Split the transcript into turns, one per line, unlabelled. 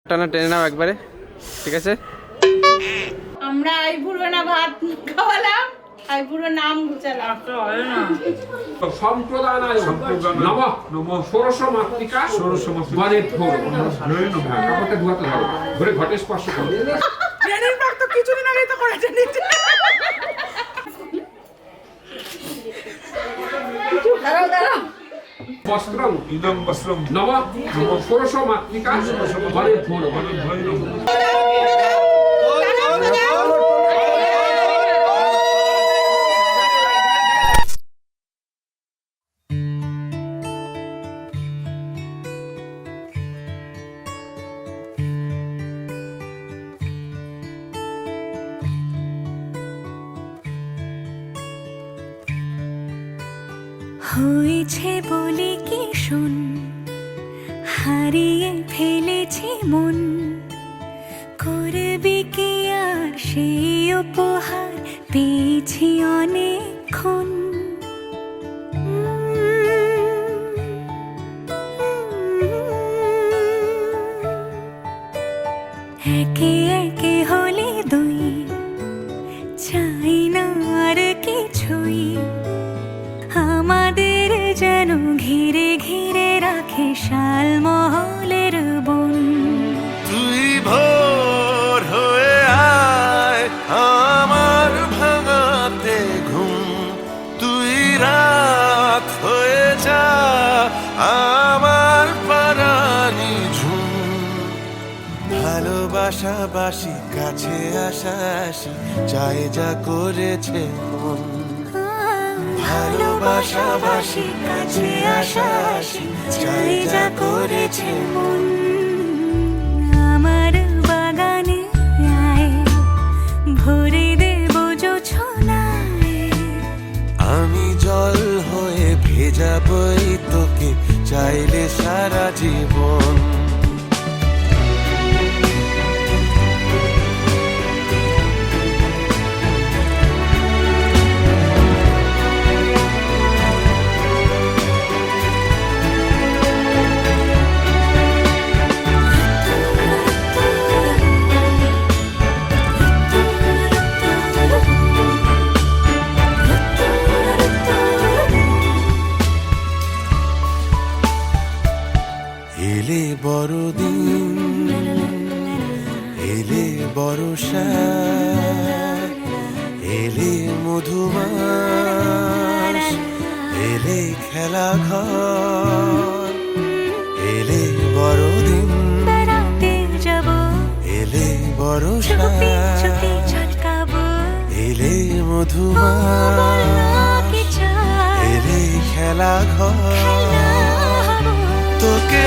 টানা টেনে নাও একবারে, ঠিক আছে?
আমরা আইপুরো না ভাত খাওয়ালাম, আইপুরো নাম গুছালাম।
সম্প্রদানায় নমঃ নমঃ ষোড়শ মাতৃকা বারে ধরো কাপড়টা ধোয়াতে ধরো, ধরে ঘটে স্পর্শ করো।
ট্রেনিং ব্যাগ তো কিছুদিন আগেই তো করেছে নিচে। দাঁড়াও
বস্ত্রং ইদং বস্ত্রং নমঃ নমঃ ষোড়শ মাতৃকা বারে ধরো
হয়েছে বলে কি শুন, হারিয়ে ফেলেছি মন, করবি কি আর সেই উপহার পেয়েছি অনেকক্ষণ। একে একে হলে দুই, চাই না আর কিছুই, আমাদের যেন ঘিরে ঘিরে রাখে শালমহলের বন।
তুই ভোর হয়ে আয় আমার ভাঙাতে ঘুম, তুই রাত হয়ে যা আমার পারানি ঝুম। ভালোবাসাবাসি কাছে আসা আসি চাই যা করেছে মন। ভালোবাসাবাসি কাছে আসা আসি চাই যা করেছে মন।
আমার বাগানে আয়, ভরে দেব জোছনায়,
আমি জল হয়ে ভেজাবই তোকে চাইলে সারা জীবন। এলে বড়দিন, এলে বর্ষা, এলে মধুমাস, এলে খেলা ঘর, এলে বড়দিন,
বেড়াতে যাব,
এলে বর্ষা,
চুপি চুপি ঝলকাবো,
এলে মধুমাস,
কি চাই,
এলে খেলা ঘর,
খেলা হবো।
তোকে